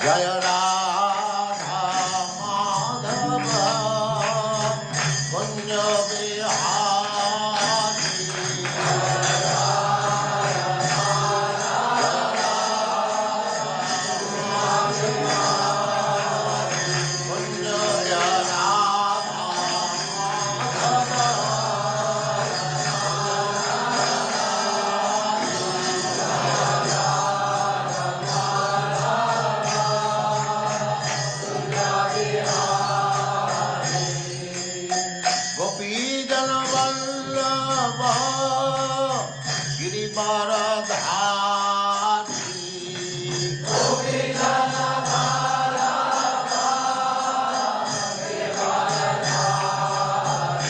Jaya Radha Madhava Kunja Gopi Jana Vallabha Girivaradhari Gopi Jana Vallabha Girivaradhari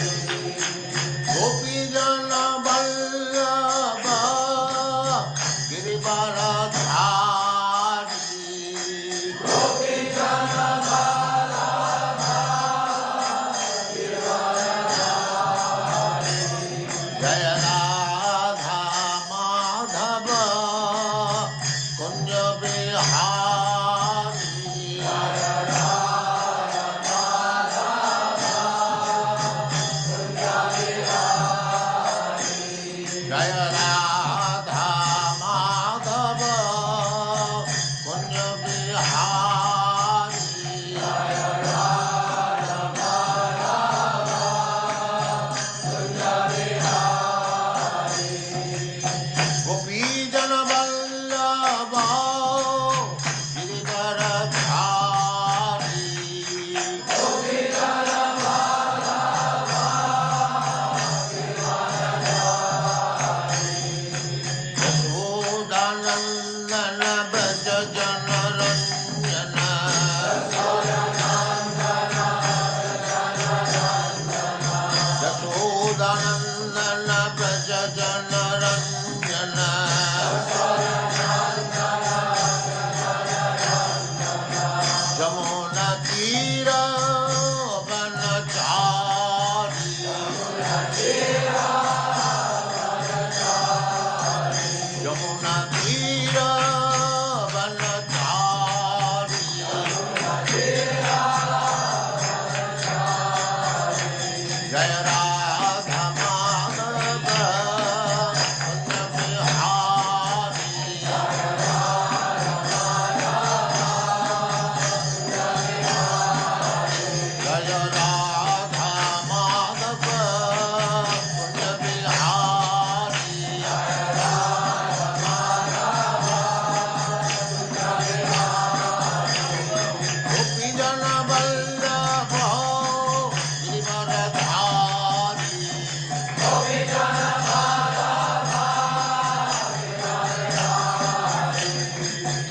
Gopi Jana Vallabha Girivaradhari Gopi Jana Jaya Radha Madhava Kunja Bihari Jaya Radha Madhava Kunja Bihari Jaya Radha Madhava Kunja Bihari Jaya Radha Madhava Kunja Bihari Gopi Jana Vallabha Girivaradhari Gopi Jana Vallabha Girivaradhari Yashodanandana Braja Jana Ranjana Yashodanandana Braja Jana Ranjana Jamuna Tira Vanachari Jamuna Tira Vanachari Jaya Radha Madhava Kunja Bihari Jaya Radha Madhava Kunja Bihari Gopi Jana Vallabha Girivaradhari Gopi Jana Vallabha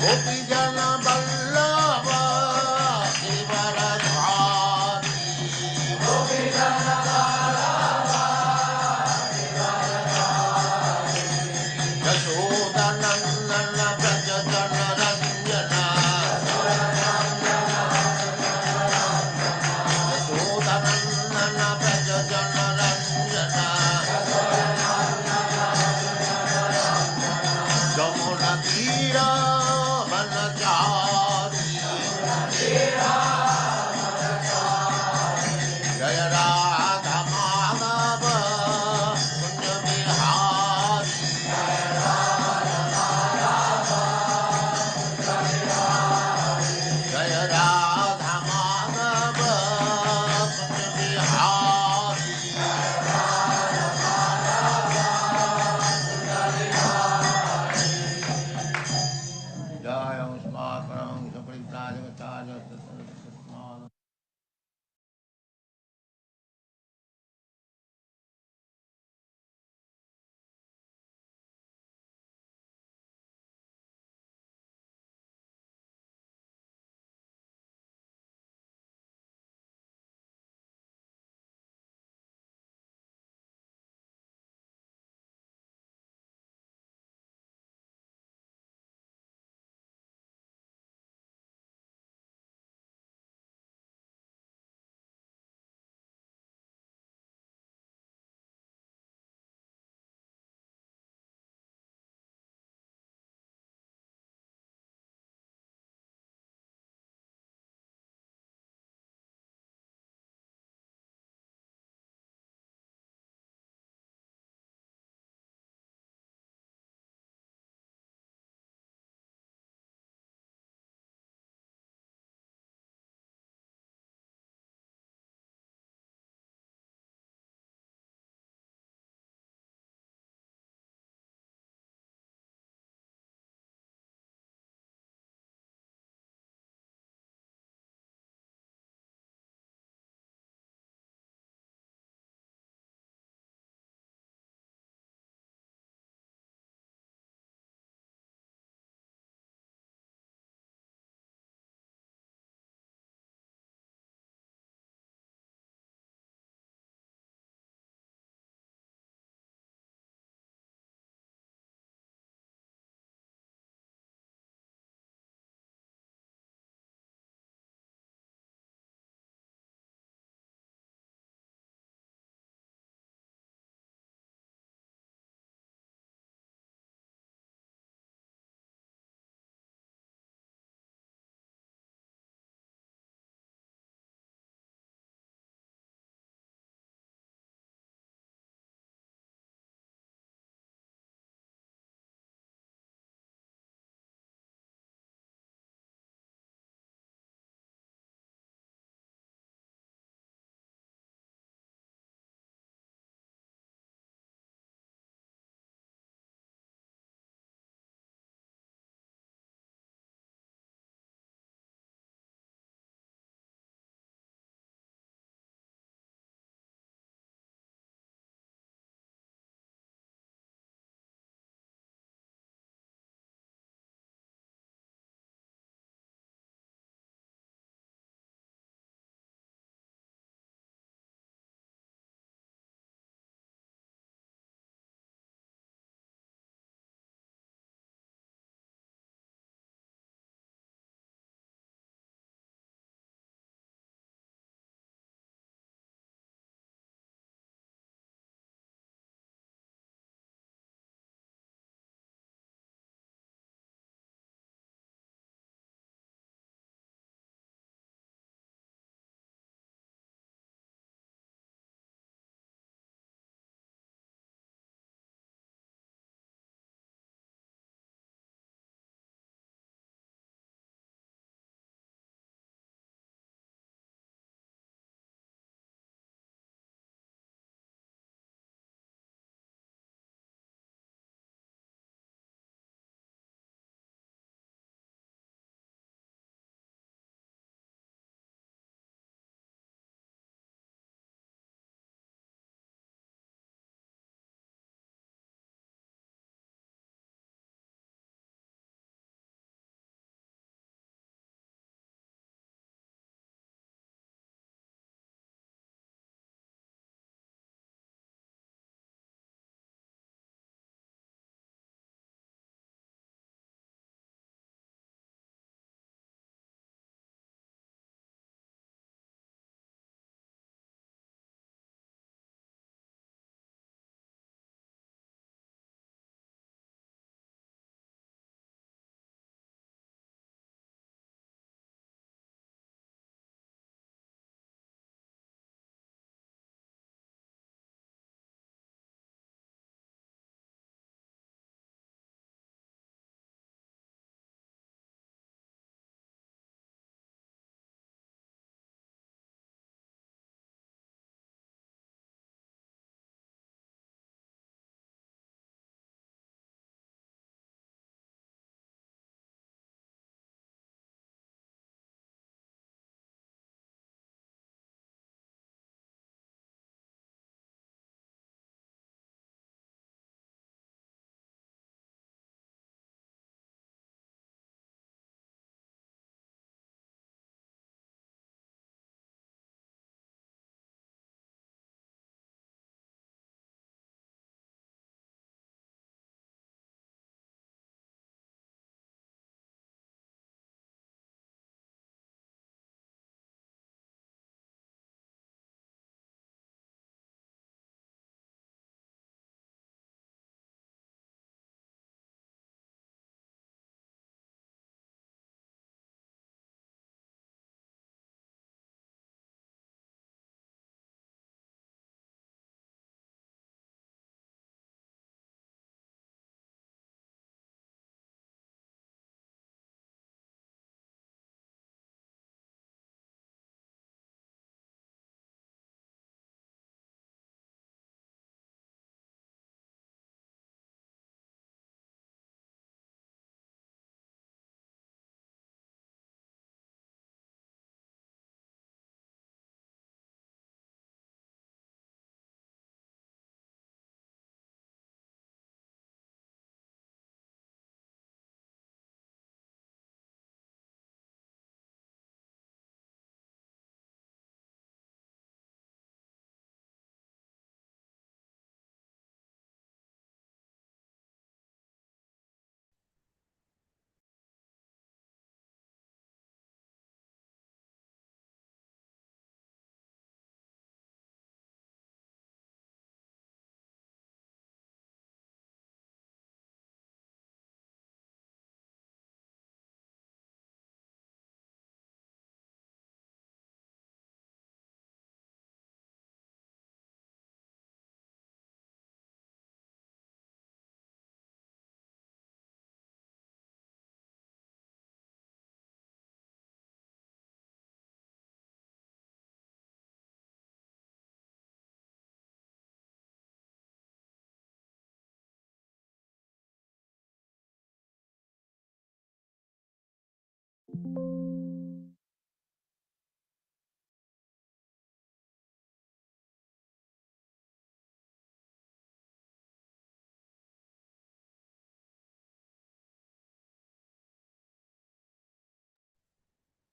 Gopi Jana Vallabha Girivaradhari Gopi Jana Vallabha Yashodanandana Braja Jana Ranjana Yashodanandana Braja Jana Ranjana Jamuna Tira Vanachari Jaya Radha Madhava Kunja Bihari Jaya Radha Madhava Kunja Bihari Jaya Smakarang Sapariprajavacharya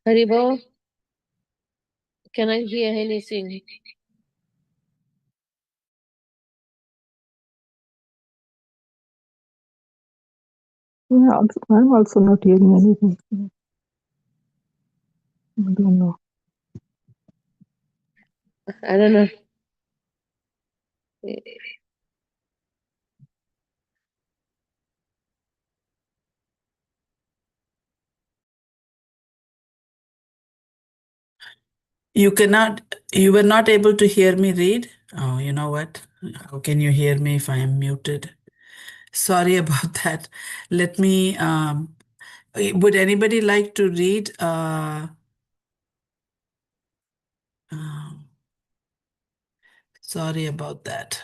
Haribo, can I hear anything? Yeah, I'm also not hearing anything. I don't know. I don't know. You were not able to hear me read? Oh, you know what? How can you hear me if I am muted? Sorry about that. Let me, would anybody like to read? Sorry about that.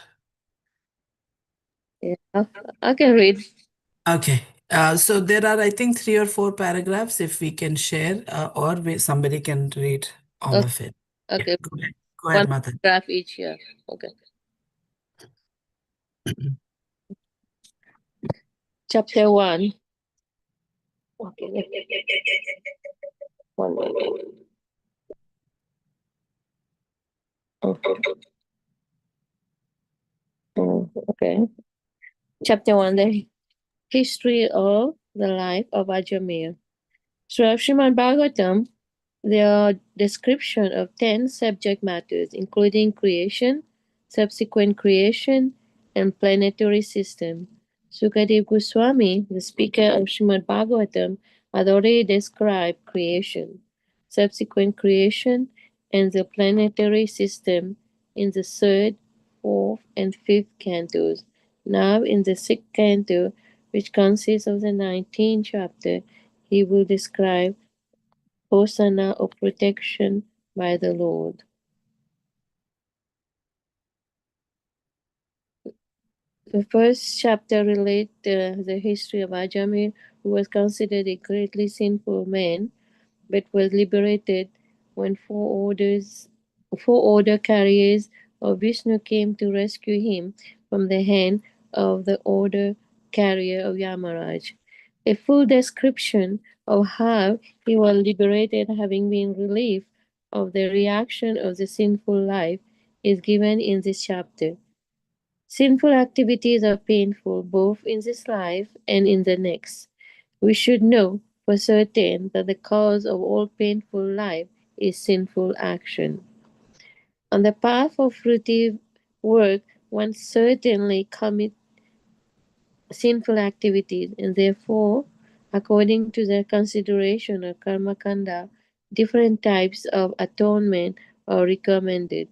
Yeah, I can read. Okay. So there are, I think, 3 or 4 paragraphs if we can share, or somebody can read all Okay. of it. Okay. Yeah, go ahead. Go One ahead, Mother. paragraph each here. Okay. Chapter 1. Okay. One minute. Okay. Chapter 1. The history of the life of Ajamir. So Srimad Bhagavatam, the description of 10 subject matters, including creation, subsequent creation, and planetary system. Sukadev Goswami, the speaker of Srimad Bhagavatam, had already described creation, subsequent creation, and the planetary system in the third, fourth, and fifth cantos. Now, in the sixth canto, which consists of the 19th chapter, he will describe Hosanna of protection by the Lord. The first chapter relates the history of Ajamir, who was considered a greatly sinful man, but was liberated when four order carriers of Vishnu came to rescue him from the hand of the order carrier of Yamaraj. A full description of how he was liberated, having been relieved of the reaction of the sinful life, is given in this chapter. Sinful activities are painful both in this life and in the next. We should know for certain that the cause of all painful life is sinful action. On the path of fruitive work, one certainly commits sinful activities, and therefore, according to the consideration of karma kanda, different types of atonement are recommended.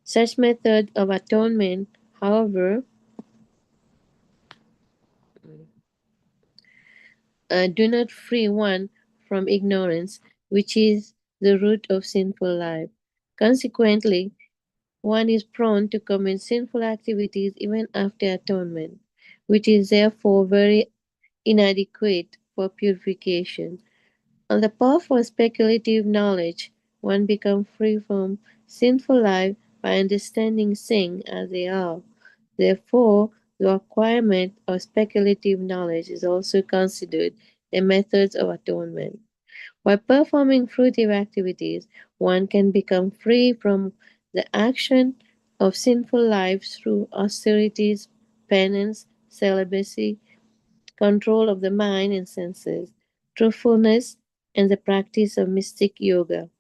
Such method of atonement, however, do not free one from ignorance, which is the root of sinful life. Consequently, one is prone to commit sinful activities even after atonement, which is therefore very inadequate for purification. On the path of speculative knowledge, one becomes free from sinful life by understanding things as they are. Therefore, the acquirement of speculative knowledge is also considered a method of atonement. By performing fruitive activities, one can become free from the action of sinful life through austerities, penance, celibacy, control of the mind and senses, truthfulness, and the practice of mystic yoga.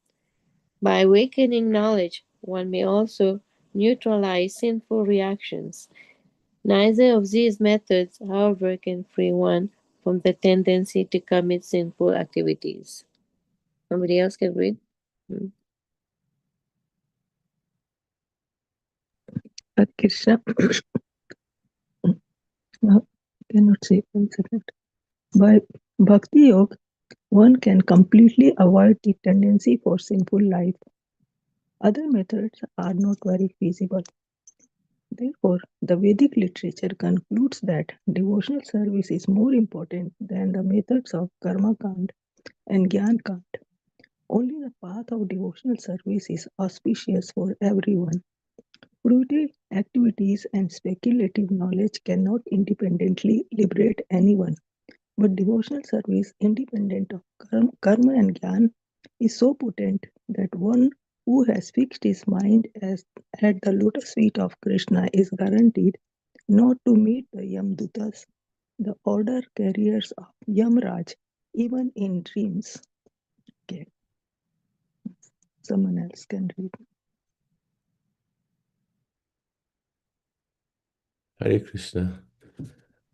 By awakening knowledge, one may also neutralize sinful reactions. Neither of these methods, however, can free one from the tendency to commit sinful activities. Somebody else can read? Krishna, no, cannot say 1 second. By Bhakti Yoga, one can completely avoid the tendency for sinful life. Other methods are not very feasible. Therefore, the Vedic literature concludes that devotional service is more important than the methods of karma kand and Gyan can't. Only the path of devotional service is auspicious for everyone. Fruitive activities and speculative knowledge cannot independently liberate anyone. But devotional service, independent of karma and jnana, is so potent that one who has fixed his mind as at the lotus feet of Krishna is guaranteed not to meet the Yamdutas, the order carriers of Yamraj, even in dreams. Okay, someone else can read. Hare Krishna.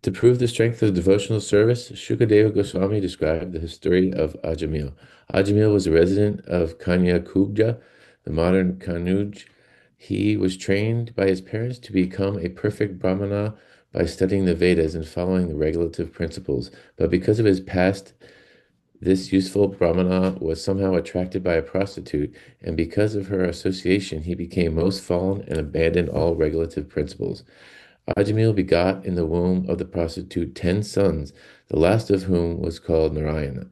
To prove the strength of devotional service, Shukadeva Goswami described the history of Ajamil. Ajamil was a resident of Kanya-Kubja, the modern Kanuj. He was trained by his parents to become a perfect Brahmana by studying the Vedas and following the regulative principles. But because of his past, this useful Brahmana was somehow attracted by a prostitute, and because of her association, he became most fallen and abandoned all regulative principles. Ajamil begot in the womb of the prostitute 10 sons, the last of whom was called Narayana.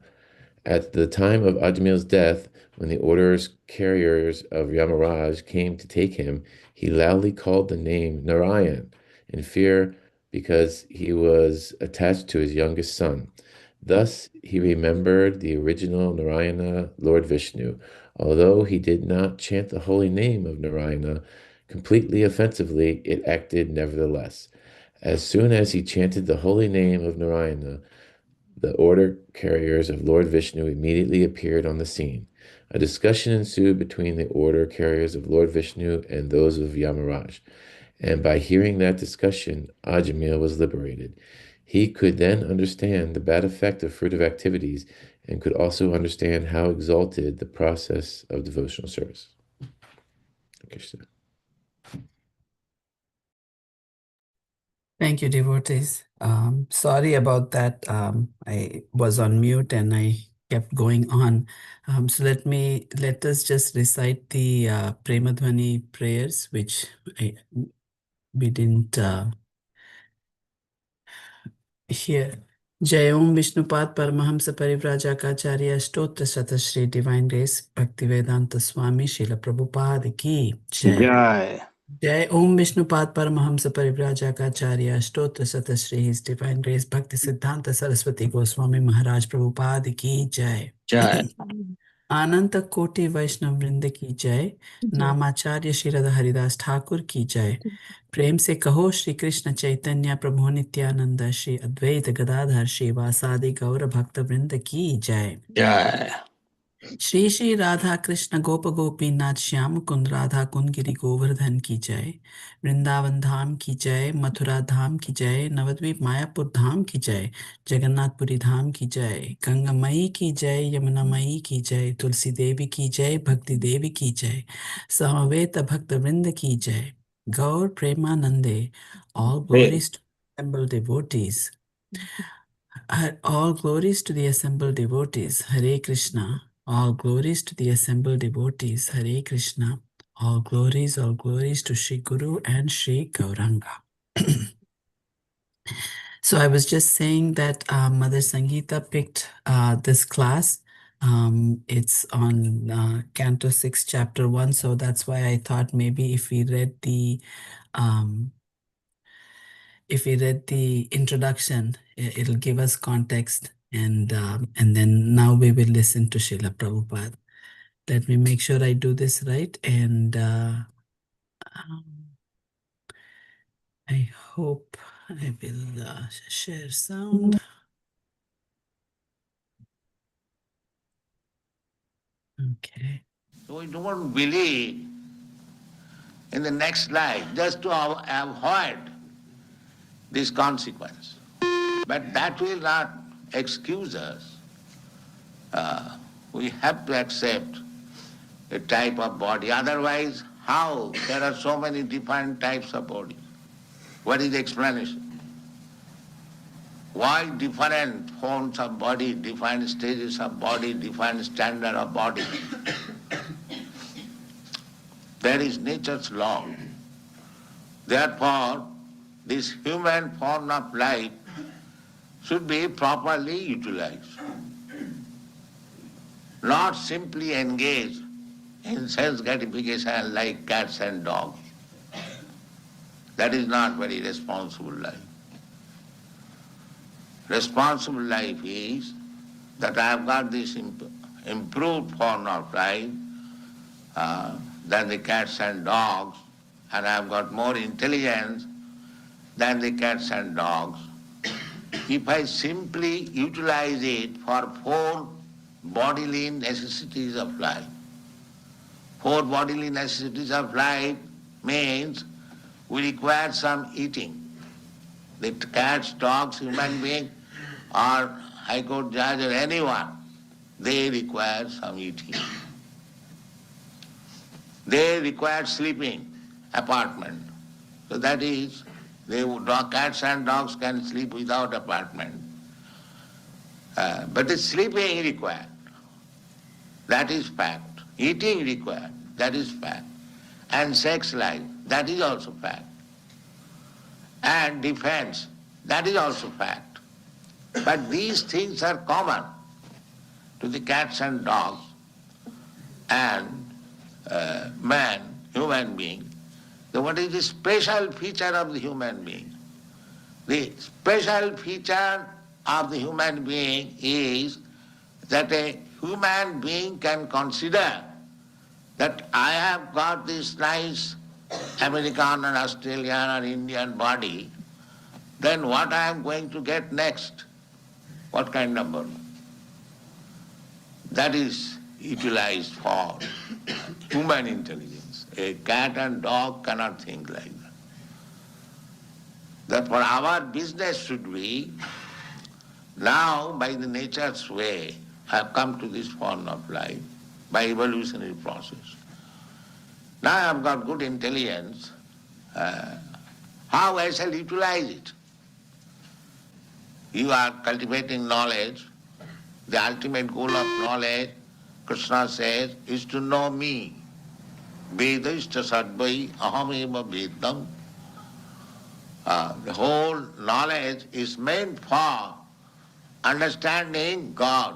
At the time of Ajamil's death, when the order's carriers of Yamaraj came to take him, he loudly called the name Narayan in fear because he was attached to his youngest son. Thus, he remembered the original Narayana, Lord Vishnu. Although he did not chant the holy name of Narayana completely offensively, it acted nevertheless. As soon as he chanted the holy name of Narayana, the order carriers of Lord Vishnu immediately appeared on the scene. A discussion ensued between the order carriers of Lord Vishnu and those of Yamaraj, and by hearing that discussion, Ajamil was liberated. He could then understand the bad effect of fruitive activities and could also understand how exalted the process of devotional service. Krishna. Thank you, devotees. Sorry about that. I was on mute and I kept going on. So let us just recite the Premadhvani prayers, which we didn't hear. Jai Om Vishnupad Paramahamsa Parivrajakaacharya Stotra Shri Divine Grace Bhaktivedanta Swami Srila Prabhupada Ki Jai. Jai. Jai Om Vishnupad Paramahamsa Parivrajakaacharya Stotra Shri His Divine Grace Bhakti Siddhanta Saraswati Goswami Maharaj Prabhupada Ki Jai. Jai. अनंत कोटि वैष्णव वृंद की जय। नामाचार्य श्री राधा हरिदास ठाकुर की जय। प्रेम से कहो श्री कृष्ण चैतन्य प्रभु नित्यानंद श्री अद्वैत गदाधर श्रीवासादि गौर भक्त वृंद की जय। Jai. श्री श्री राधा कृष्ण गोप गोपीनाथ श्याम कुंद राधा कुंद गिरि गोवर्धन की जय। वृंदावन धाम की जय, मथुरा धाम की जय, नवद्वीप मायापुर धाम की जय, जगन्नाथपुरी धाम की जय, गंगा मई की जय, यमुना मई की जय, तुलसी देवी की जय, भक्ति देवी की जय, समवेत भक्त वृंद की जय। गौर प्रेमानंदे, all glories to assembled devotees. All glories to the assembled devotees. Hare Krishna. All glories to the assembled devotees. Hare Krishna. All glories to Shri Guru and Shri Gauranga. So I was just saying that Mother Sangeeta picked this class. It's on Canto 6, Chapter 1. So that's why I thought maybe if we read the introduction, it'll give us context, and then now we will listen to Srila Prabhupada. Let me make sure I do this right, and I hope I will share sound. Okay. We don't believe in the next life just to avoid this consequence. But that will not excuse us. We have to accept a type of body. Otherwise, how? There are so many different types of bodies. What is the explanation? Why different forms of body, different stages of body, different standard of body? That is nature's law. Therefore, this human form of life should be properly utilized. not simply engaged in sense gratification like cats and dogs. That is not very responsible life. Responsible life is that I have got this improved form of life than the cats and dogs, and I have got more intelligence than the cats and dogs. If I simply utilize it for 4 bodily necessities of life, 4 bodily necessities of life means we require some eating. The cats, dogs, human being, or High Court judge or anyone, they require some eating. They require sleeping, apartment. So that is, cats and dogs can sleep without apartment. But the sleeping required, that is fact. Eating required, that is fact. And sex life, that is also fact. And defense, that is also fact. But these things are common to the cats and dogs and man, human being. So what is the special feature of the human being? The special feature of the human being is that a human being can consider that I have got this nice American or Australian or Indian body, then what I am going to get next? What kind of body? That is utilized for human intelligence. A cat and dog cannot think like that. Therefore our business should be, now by the nature's way, I have come to this form of life, by evolutionary process. Now I have got good intelligence, how I shall utilize it? You are cultivating knowledge. The ultimate goal of knowledge, Krishna says, is to know me. Vedashta sadvai ahameva vedam. The whole knowledge is meant for understanding God.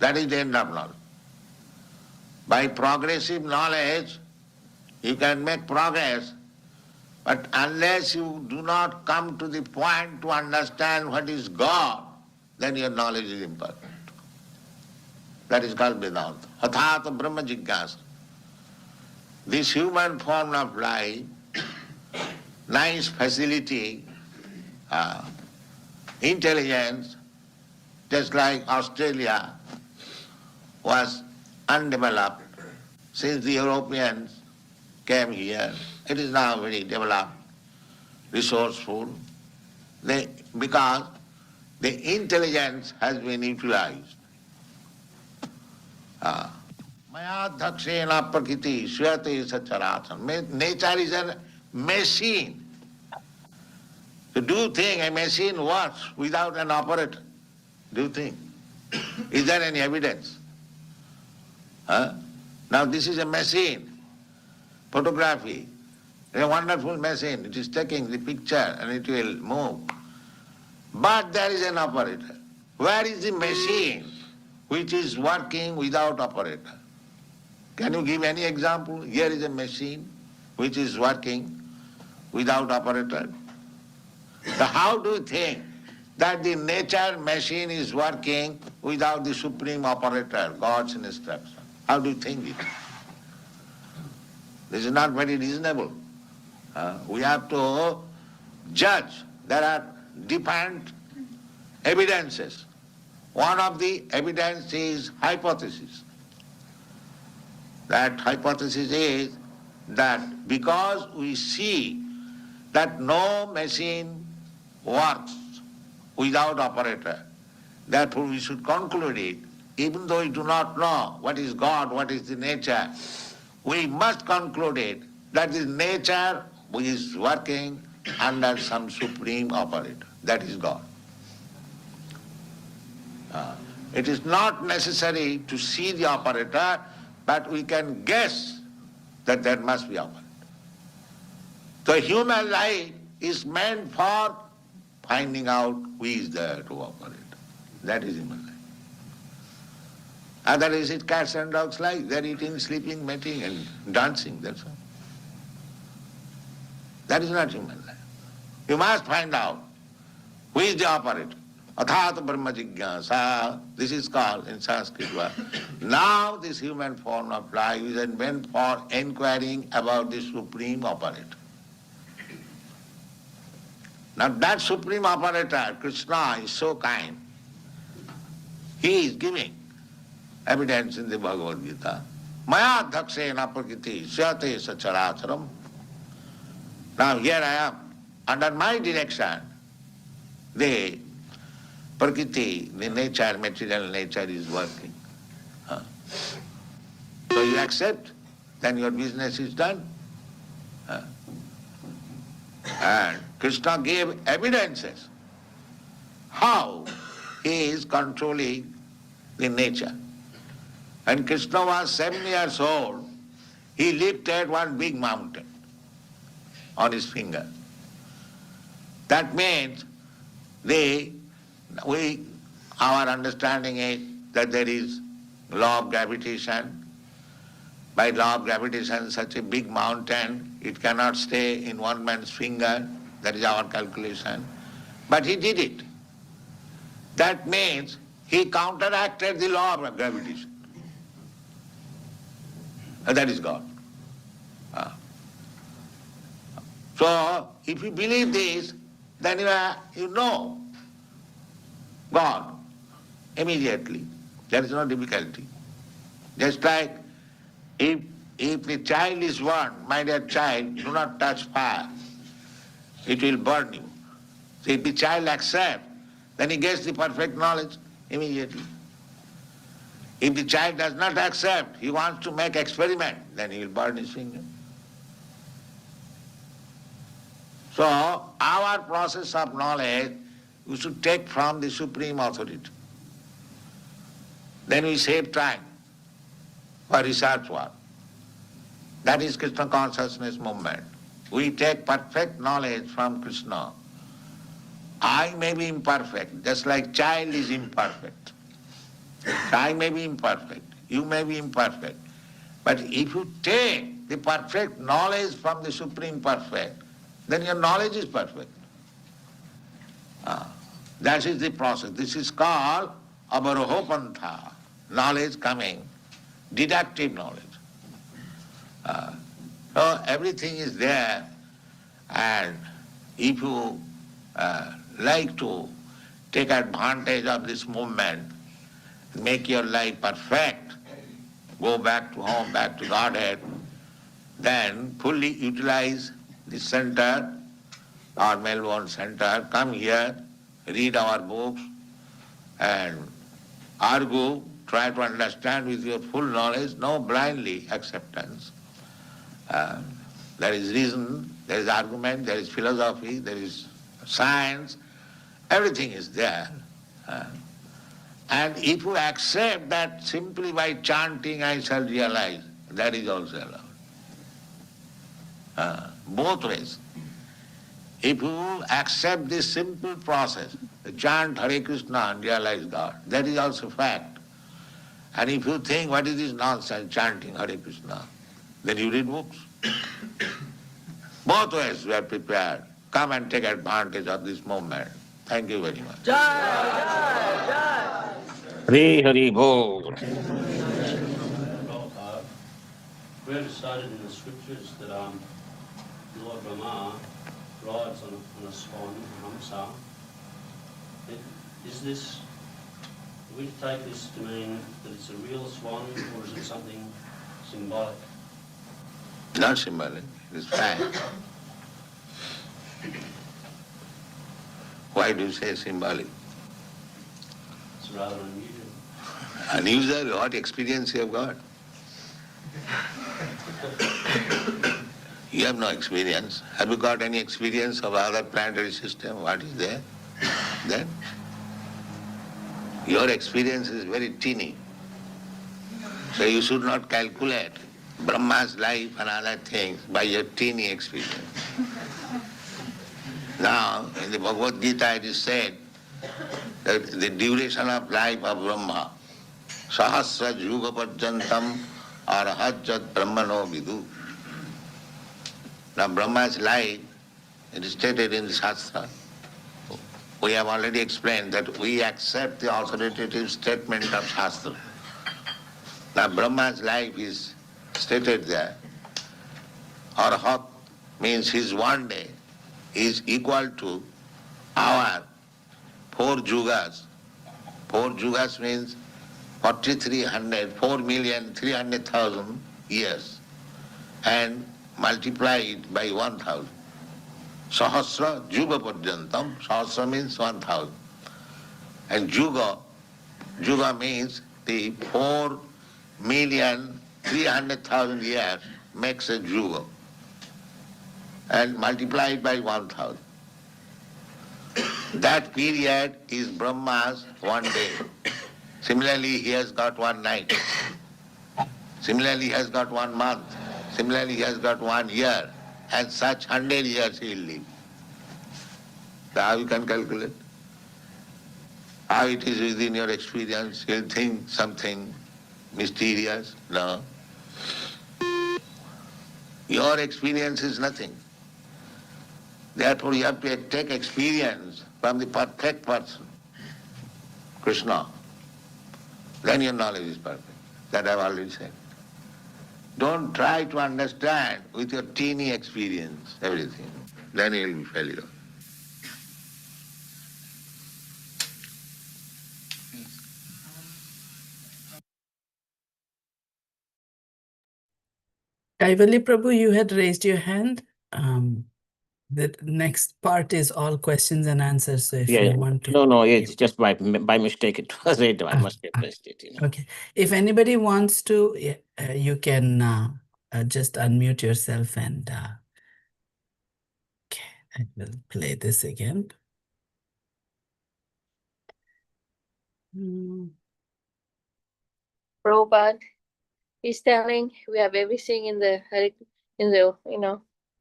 That is the end of knowledge. By progressive knowledge, you can make progress, but unless you do not come to the point to understand what is God, then your knowledge is imperfect. That is called Vedanta. Hathata Brahma Jigyasa. This human form of life, nice facility, intelligence, just like Australia was undeveloped since the Europeans came here. It is now very developed, resourceful, because the intelligence has been utilized. Maya dhakshena prakriti swayate sacharatam. Nature is a machine. To do thing, a machine works without an operator. Do you think? Is there any evidence? Now this is a machine, photography. A wonderful machine. It is taking the picture and it will move. But there is an operator. Where is the machine which is working without operator? Can you give any example? Here is a machine which is working without operator. So how do you think that the nature machine is working without the supreme operator, God's instruction? How do you think it? This is not very reasonable. We have to judge. There are different evidences. One of the evidence is hypothesis. That hypothesis is that because we see that no machine works without operator, therefore we should conclude it, even though we do not know what is God, what is the nature, we must conclude it that the nature is working under some supreme operator, that is God. It is not necessary to see the operator, but we can guess that there must be operator. So human life is meant for finding out who is there to operate. That is human life. Otherwise it's cats and dogs life. They're eating, sleeping, mating and dancing, that's all. That is not human life. You must find out who is the operator. Athat Brahma Jigyasa. This is called in Sanskrit word. Now this human form of life is meant for inquiring about the supreme operator. Now that supreme operator, Krishna, is so kind. He is giving evidence in the Bhagavad Gita. Maya dhaksena prakriti syate sacharacharam. Now here I am. Under my direction, the prakriti, the nature, material nature is working. So you accept, then your business is done. And Krishna gave evidences how he is controlling the nature. When Krishna was 7 years old, he lifted one big mountain on his finger. That means our understanding is that there is law of gravitation. By law of gravitation, such a big mountain, it cannot stay in one man's finger. That is our calculation. But he did it. That means he counteracted the law of gravitation. And that is God. So, if you believe this, then you know God immediately. There is no difficulty. Just like if the child is warned, my dear child, do not touch fire, it will burn you. So if the child accepts, then he gets the perfect knowledge immediately. If the child does not accept, he wants to make experiment, then he will burn his finger. So our process of knowledge we should take from the supreme authority. Then we save time for research work. That is Krishna consciousness movement. We take perfect knowledge from Krishna. I may be imperfect, just like child is imperfect. I may be imperfect, you may be imperfect. But if you take the perfect knowledge from the Supreme Perfect, then your knowledge is perfect. That is the process. This is called avarohopantha, knowledge coming, deductive knowledge. So everything is there, and if you like to take advantage of this movement, make your life perfect, go back to home, back to Godhead, then fully utilize the center, our Melbourne center, come here, read our books and argue, try to understand with your full knowledge, no blindly acceptance. There is reason, there is argument, there is philosophy, there is science, everything is there. And if you accept that simply by chanting I shall realize, that is also allowed. Both ways. If you accept this simple process, chant Hare Krishna and realize God, that is also fact. And if you think what is this nonsense, chanting Hare Krishna, then you read books. Both ways we are prepared. Come and take advantage of this moment. Thank you very much. Hare Hare Bol. Prabhupada, we have cited in the scriptures that Lord Brahma rides on a swan, Hamsa. Is this, do we take this to mean that it's a real swan, or is it something symbolic? Not symbolic, it is fact. Why do you say symbolic? It's rather unusual. Unusual, what experience you have got? You have no experience. Have you got any experience of other planetary system? What is there? Then? Your experience is very teeny. So you should not calculate Brahma's life and other things by your teeny experience. Now, in the Bhagavad Gita it is said that the duration of life of Brahma, sahasra yuga parjantam arahajat brahmano vidu. Now Brahma's life, it is stated in the Shastra. We have already explained that we accept the authoritative statement of Shastra. Now Brahma's life is stated there. Arahat means his one day is equal to our 4 yugas. 4 yugas means 4,300,000 years, and multiply it by 1,000. Sahasra yuga parjantam, sahasra means 1,000. And yuga means the 4,300,000 years makes a yuga, and multiply it by 1,000. That period is Brahma's one day. Similarly, he has got one night. Similarly, he has got 1 month. Similarly, he has got 1 year. And such 100 years he will live. So how you can calculate? How it is within your experience? You'll think something mysterious? No. Your experience is nothing. Therefore, you have to take experience from the perfect person, Krishna. Then your knowledge is perfect. That I've already said. Don't try to understand with your teeny experience everything. Then you will be failure. Kaivalli Prabhu, you had raised your hand. The next part is all questions and answers. So if Yeah, you yeah. want to. No, it's just by mistake. It was it. I must have pressed it. Okay. If anybody wants to, you can just unmute yourself and okay, I will play this again. Prabhupada is telling we have everything in the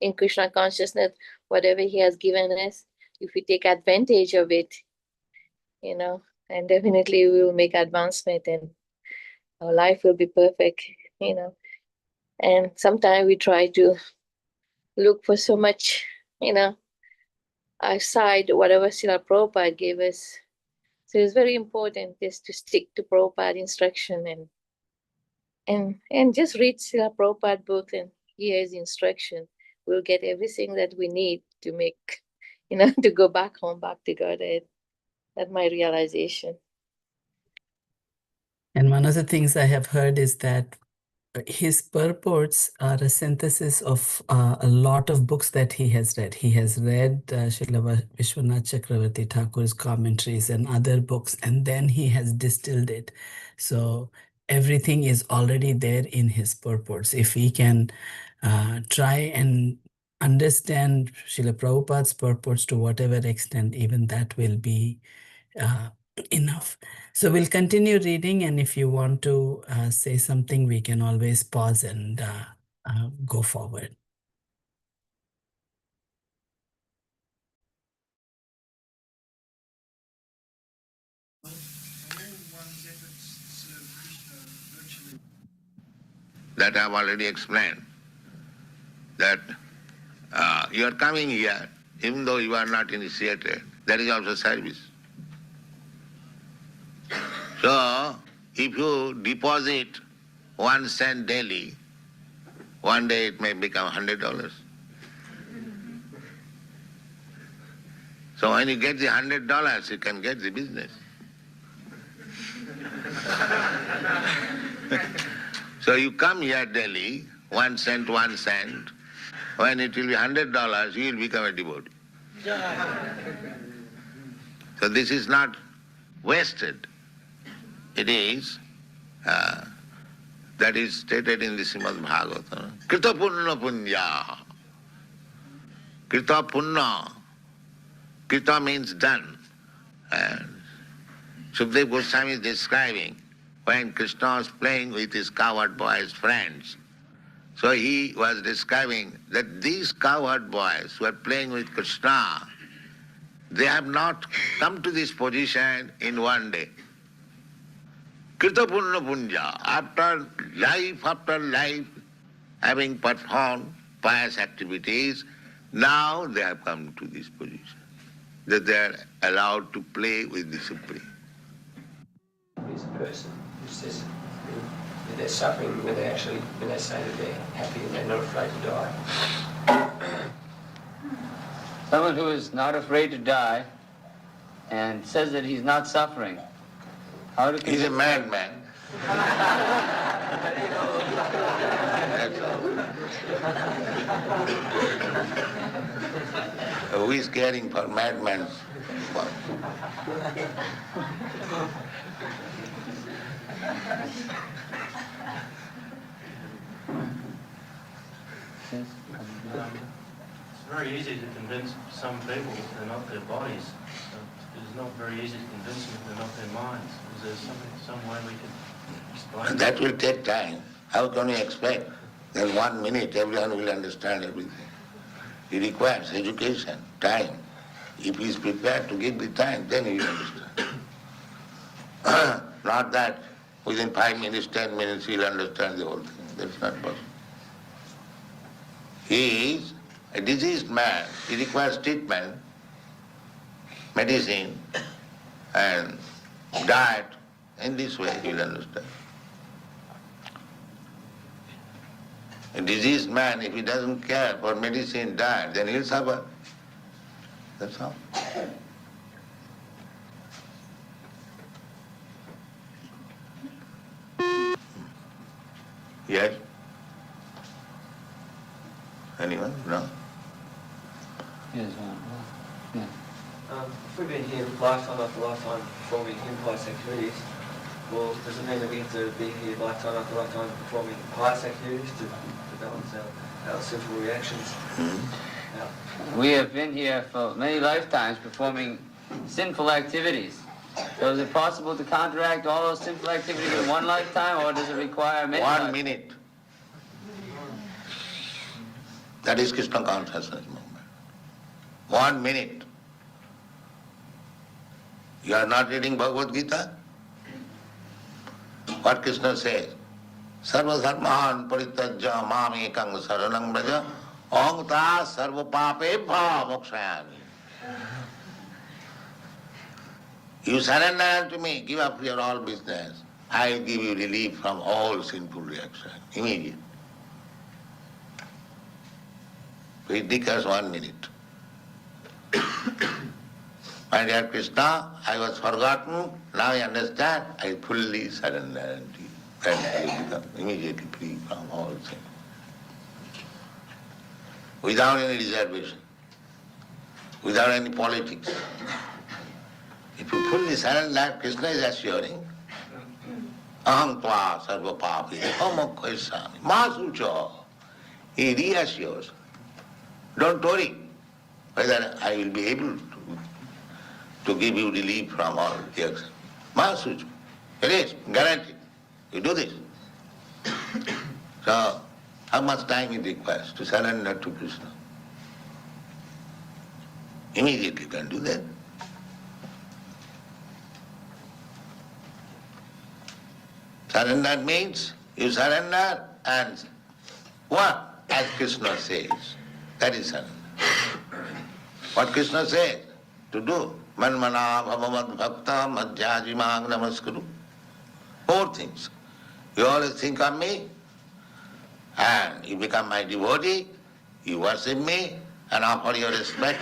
in Krishna consciousness, whatever he has given us. If we take advantage of it, and definitely we will make advancement and our life will be perfect, And sometimes we try to look for so much, outside whatever Srila Prabhupada gave us. So it's very important just to stick to Prabhupada instruction and just read Srila Prabhupada books and hear his instruction. We'll get everything that we need to make, to go back home, back to Godhead. That's my realization. And one of the things I have heard is that his purports are a synthesis of a lot of books that he has read. He has read Srila Vishwanath Chakravarti Thakur's commentaries and other books, and then he has distilled it. So everything is already there in his purports. If we can try and understand Srila Prabhupada's purports to whatever extent, even that will be enough. So we'll continue reading, and if you want to say something, we can always pause and go forward. That I've already explained. That you are coming here, even though you are not initiated, that is also service. So, if you deposit 1 cent daily, one day it may become $100. So when you get the $100, you can get the business. So you come here daily, 1 cent, 1 cent. When it will be $100, you will become a devotee. So this is not wasted. It is, that is stated in the Srimad Bhagavatam. Krita punna punya. Krita punna. Krita means done. And Sukadeva Goswami is describing when Krishna was playing with his cowherd boys' friends. So he was describing that these cowherd boys who are playing with Krishna, they have not come to this position in one day. Krita Punna Punja, after life, having performed pious activities, now they have come to this position, that they are allowed to play with the Supreme. Is a person who says that they're suffering when they say that they're happy and they're not afraid to die. Someone who is not afraid to die and says that he's not suffering. How to He's a convince madman. That's all. Who is caring for madmen's work? It's very easy to convince some people that they're not their bodies. It's not very easy to convince them that they're not their minds. Is there some way we can explain That will take time. How can you expect that 1 minute everyone will understand everything? It requires education, time. If he is prepared to give the time, then he will understand. Not that within 5 minutes, 10 minutes he will understand the whole thing. That's not possible. He is a diseased man. He requires treatment, medicine, and diet. In this way he will understand. A diseased man, if he doesn't care for medicine, diet, then he'll suffer. That's all. Yes? Anyone? No? Yes, yeah. If we've been here lifetime after lifetime performing impious activities, well, does it mean that we have to be here lifetime after lifetime performing pious activities to balance our sinful reactions? We have been here for many lifetimes performing sinful activities. So is it possible to counteract all those sinful activities in one lifetime, or does it require many 1 lifetimes? minute. That is Krishna consciousness movement. 1 minute. You are not reading Bhagavad Gita? What Krishna says? Sarva dharman parityajya mam ekang saranang braja aham ta sarva papebha mokshayami. You surrender unto me, give up your all business. I will give you relief from all sinful reaction, immediate. It requires 1 minute. My dear Krishna, I was forgotten, now I understand, I fully surrender unto you. And you become immediately free from all sin. Without any reservation, without any politics. If you fully surrender, Krishna is assuring, aham tva sarva papi amokhaisami masucha. He reassures. Don't worry whether I will be able to give you relief from all reaction. Masucha. It is guaranteed. You do this. So, how much time it requires to surrender to Krishna? Immediately you can do that. Surrender means you surrender and what? As Krishna says. That is surrender. What Krishna says to do. Manmana bhavamad bhakta madhyajimang namaskuru. 4 things. You always think of me and you become my devotee, you worship me and offer your respect,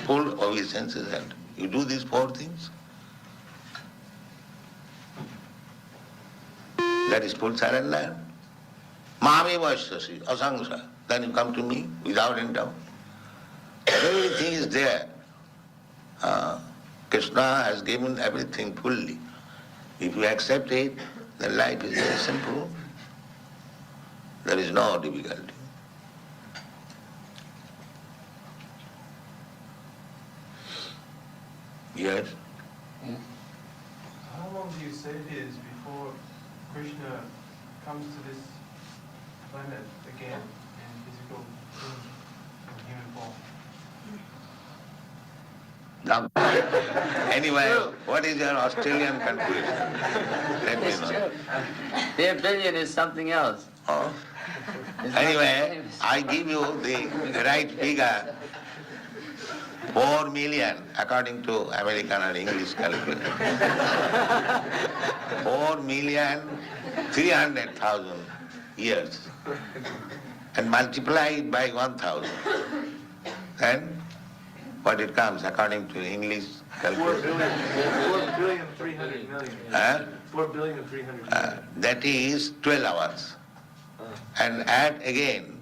full obeisances, and you do these 4 things. That is full surrender. Mami vaishyasi, asangsa. Then you come to me without any doubt. Everything is there. Krishna has given everything fully. If you accept it, then life is very simple. There is no difficulty. Yes? How long do you say it is before Krishna comes to this planet again in physical in human form? Now, anyway, what is your Australian conclusion? Let me It's know. true. Their billion is something else. Oh. It's not Anyway, famous. I give you the right figure, 4 million, according to American and English calculation. 4,300,000 years. And multiply it by 1,000. Then what it comes according to English 4 calculation? billion 300 million. Huh? 4 billion 300 million. That is 12 hours. And add again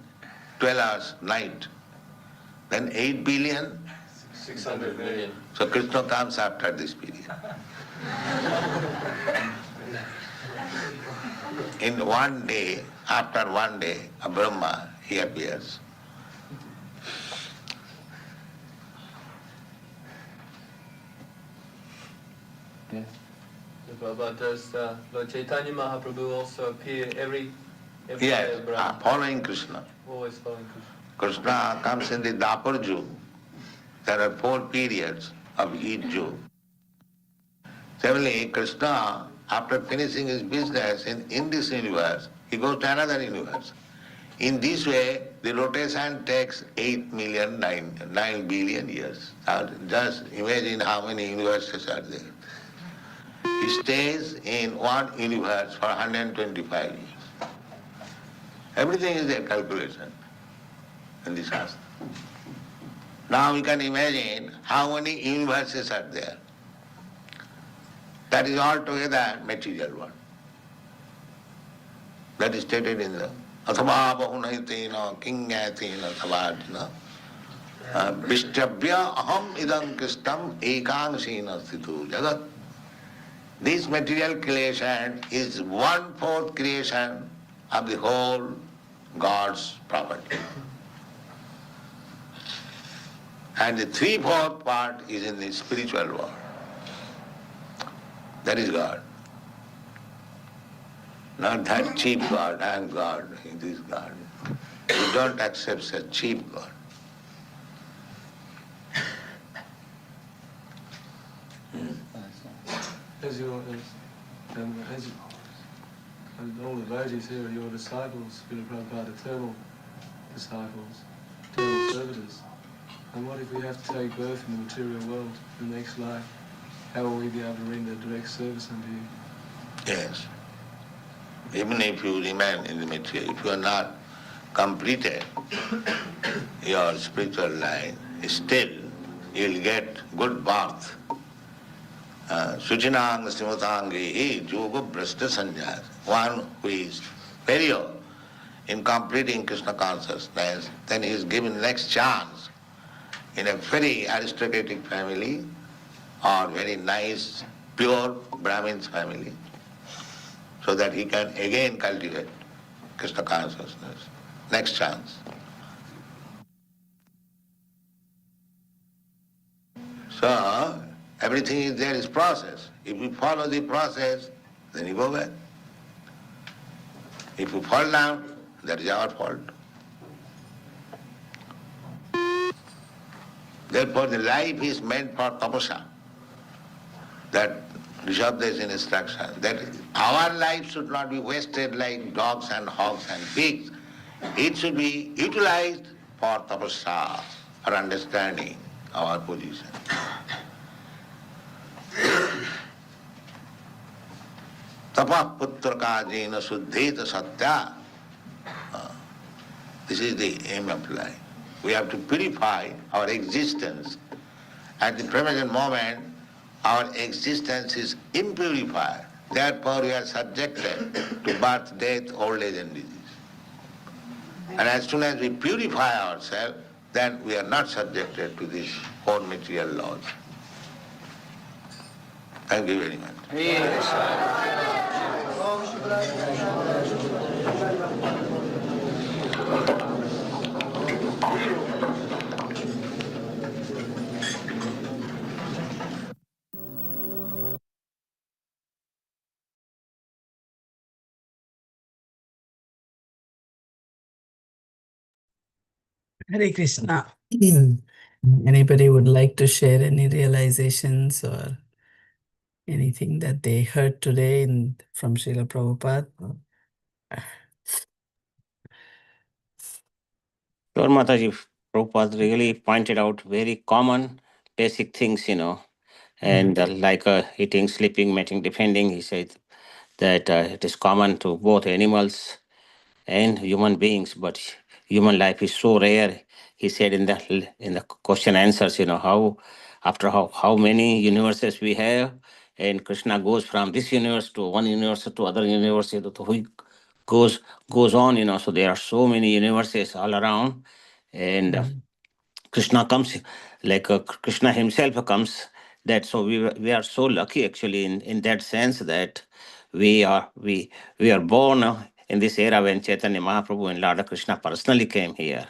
12 hours night. Then 8 billion. 600 million. So Krishna comes after this period. In one day, after one day, a Brahma, he appears. Yes. But does Lord Chaitanya Mahaprabhu also appear every Yes, day of Brahma? following Krishna. Always following Krishna. Krishna comes in the Dapur Ju. There are 4 periods of each Ju. Similarly, Krishna, after finishing his business in this universe, he goes to another universe. In this way, the rotation takes 9 billion years. Now, just imagine how many universes are there. He stays in one universe for 125 years. Everything is a calculation in this Shastra. Now we can imagine how many universes are there. That is altogether material world. That is stated in the Athava Bahunaitina Kingatina Thavadina Vishtabhya Aham Idam Kristam Ekangsina Sthitu Jagat. This material creation is 1/4 creation of the whole God's property. And the 3/4 part is in the spiritual world. That is God. Not that cheap God, I am God, it is God. We don't accept such cheap God. As all the devotees here are your disciples, Srila Prabhupada, eternal disciples, eternal servitors. And what if we have to take birth in the material world in the next life? How will we be able to render direct service unto you? Yes. Even if you remain in the material, if you are not completed your spiritual life, still you will get good birth. Suchinang Srimatangi Yoga Brashta Sanjaya. One who is failure in completing Krishna consciousness, then he is given next chance in a very aristocratic family or very nice, pure Brahmin's family, so that he can again cultivate Krishna consciousness. Next chance. So, everything is there is process. If you follow the process, then you go back. If you fall down, that is our fault. Therefore, the life is meant for tapasya. That Rishabda is in instruction. That our life should not be wasted like dogs and hogs and pigs. It should be utilized for tapasya, for understanding our position. Tapah putra kajena suddheta satya. This is the aim of life. We have to purify our existence. At the present moment, our existence is impurified. Therefore, we are subjected to birth, death, old age and disease. And as soon as we purify ourselves, then we are not subjected to these four material laws. Thank you very much. Hare Krishna. Anybody would like to share any realizations or anything that they heard today from Srila Prabhupada? Sure, Mataji. Prabhupada really pointed out very common basic things, and like eating, sleeping, mating, defending. He said that it is common to both animals and human beings, but human life is so rare. He said in the question answers, how many universes we have, and Krishna goes from this universe to one universe to other universe, to who goes goes on, So there are so many universes all around, and Krishna comes, like Krishna himself comes. That so we are so lucky actually in that sense that we are born in this era when Chaitanya Mahaprabhu and Lord Krishna personally came here.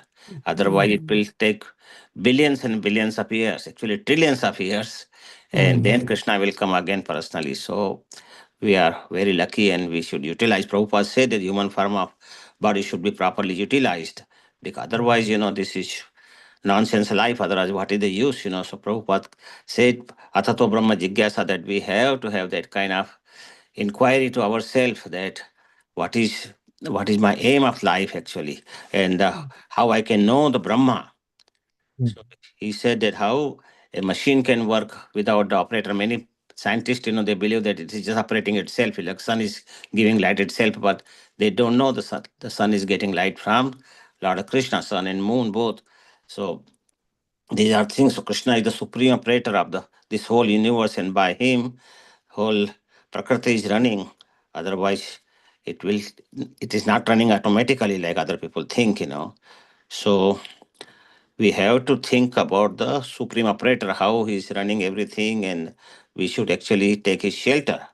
Otherwise, it will take billions and billions of years, actually trillions of years, and then Krishna will come again personally. So we are very lucky, and we should utilize. Prabhupada said that human form of body should be properly utilized, because otherwise, this is nonsense life. Otherwise, what is the use? So Prabhupada said, Atato Brahma Jigyasa, that we have to have that kind of inquiry to ourselves, that what is what is my aim of life actually, and how I can know the Brahma. So he said that how a machine can work without the operator. Many scientists, they believe that it is just operating itself. Like sun is giving light itself, but they don't know the sun. The sun is getting light from Lord Krishna, sun and moon both. So these are things. So Krishna is the supreme operator of this whole universe, and by him, whole Prakriti is running. Otherwise, it is not running automatically like other people think. So we have to think about the supreme operator, how he is running everything, and we should actually take his shelter,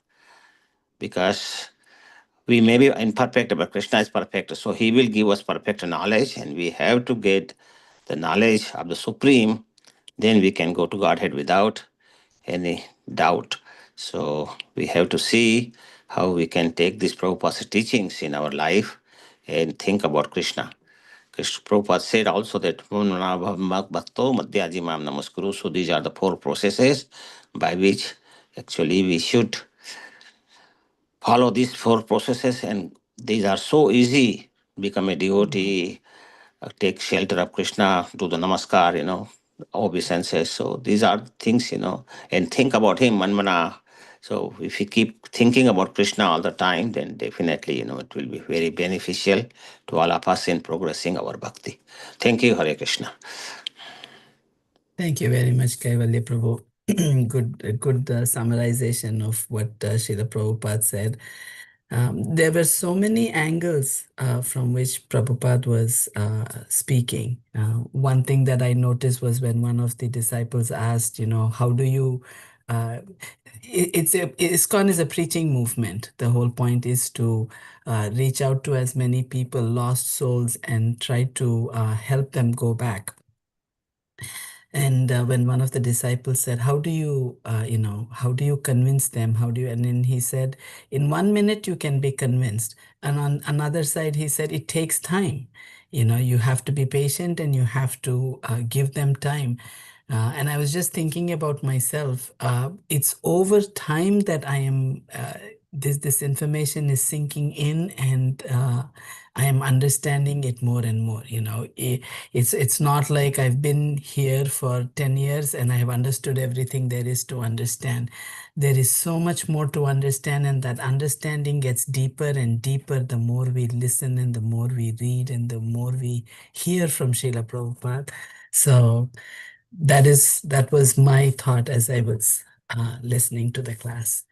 because we may be imperfect, but Krishna is perfect. So he will give us perfect knowledge, and we have to get the knowledge of the Supreme. Then we can go to Godhead without any doubt. So we have to see how we can take these Prabhupada's teachings in our life and think about Krishna. Krishna Prabhupada said also that Bhakto Madhyajimam Namaskuru. So these are the four processes by which actually we should follow these four processes, and these are so easy. Become a devotee, take shelter of Krishna, do the namaskar, obeisances. So these are things, and think about him, manmana. So if you keep thinking about Krishna all the time, then definitely, it will be very beneficial to all of us in progressing our bhakti. Thank you, Hare Krishna. Thank you very much, Kaivalya Prabhu. Good summarization of what Srila Prabhupada said. There were so many angles from which Prabhupada was speaking. One thing that I noticed was when one of the disciples asked, how do you... ISKCON is a preaching movement. The whole point is to reach out to as many people, lost souls, and try to help them go back. And when one of the disciples said, how do you convince them? And then he said, in 1 minute you can be convinced. And on another side, he said, it takes time. You have to be patient, and you have to give them time. And I was just thinking about myself. It's over time that I am, this information is sinking in, and I am understanding it more and more. It's not like I've been here for 10 years and I have understood everything there is to understand. There is so much more to understand, and that understanding gets deeper and deeper the more we listen, and the more we read, and the more we hear from Srila Prabhupada. So that was my thought as I was listening to the class.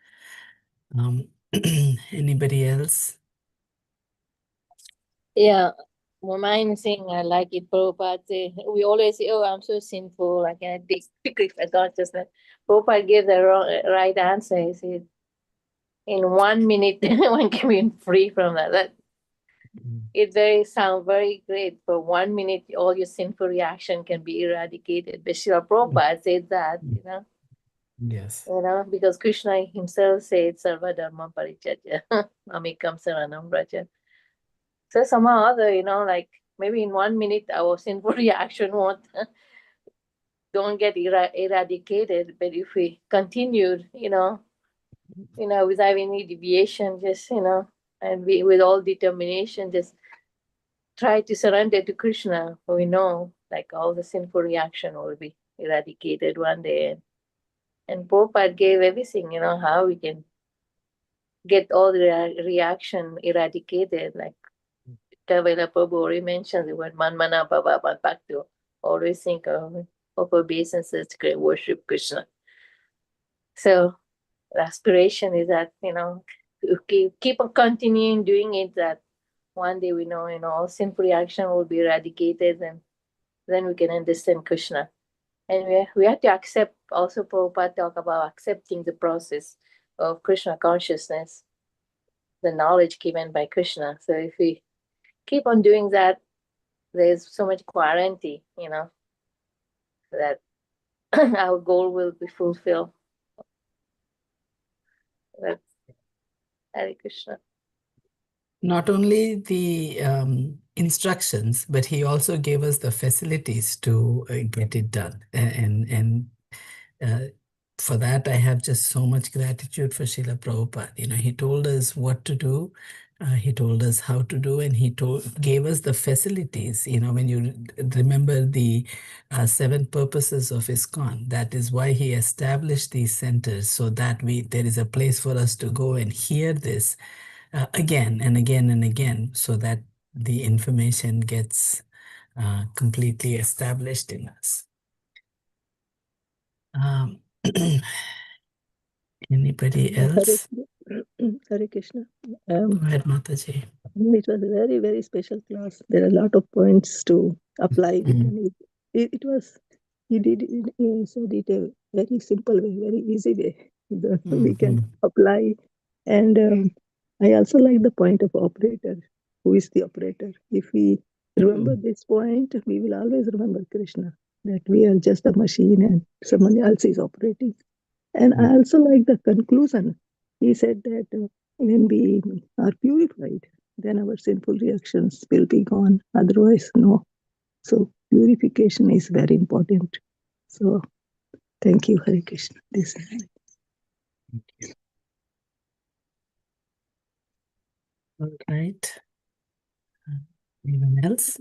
Anybody else? Yeah, well, mine saying I like it, Prabhupada say, we always say, oh, I'm so sinful, I can't take quick consciousness. Prabhupada gave the right answer. He said, in 1 minute, one can be free from that. It sound very great. For 1 minute, all your sinful reaction can be eradicated. But Srila Prabhupada said that, Yes. Because Krishna himself said, Sarva Dharma Parityajya, Mamekam Saranam Vraja. So somehow or other, like maybe in 1 minute, our sinful reaction won't don't get eradicated, but if we continued, without any deviation, just, and we, with all determination, just try to surrender to Krishna, we know like all the sinful reaction will be eradicated one day. And Prabhupada gave everything, how we can get all the reaction eradicated. Like Kavela Prabhu already mentioned the word Manmana Baba Bhakti. Always think of obeisances, great worship Krishna. So the aspiration is that, keep on continuing doing it, that one day we know, all sinful reaction will be eradicated, and then we can understand Krishna. And we have to accept, also Prabhupada talk about accepting the process of Krishna consciousness, the knowledge given by Krishna. So if we keep on doing that, there's so much guarantee, that our goal will be fulfilled. That's Hare Krishna. Not only the instructions, but he also gave us the facilities to get it done. And for that, I have just so much gratitude for Srila Prabhupada. He told us what to do, he told us how to do, and he gave us the facilities. When you remember the 7 purposes of ISKCON, that is why he established these centers, so that there is a place for us to go and hear this again and again and again, so that the information gets completely established in us. Anybody else? Hare Krishna. Go ahead, Mataji. It was a very, very special class. There are a lot of points to apply. And he said it a very simple way, very easy way. We can apply. And I also like the point of operator. Who is the operator? If we remember this point, we will always remember Krishna, that we are just a machine and someone else is operating. And I also like the conclusion. He said that when we are purified, then our sinful reactions will be gone. Otherwise, no. So purification is very important. So thank you, Hare Krishna. This is All right. Anyone else?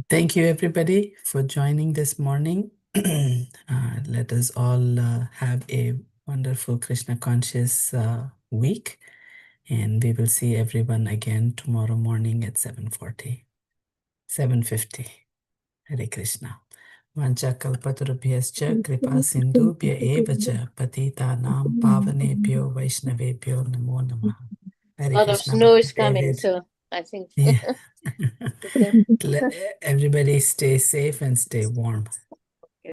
Thank you, everybody, for joining this morning. Let us all have a wonderful Krishna conscious week, and we will see everyone again tomorrow morning at 7:50. Hare Krishna. Vancha kalpatarubhyascha kripa sindhubhya eva cha patitanam pavanebhyo vaishnavebhyo namo namaha. A lot of snow is coming, so I think Yeah. Everybody stay safe and stay warm.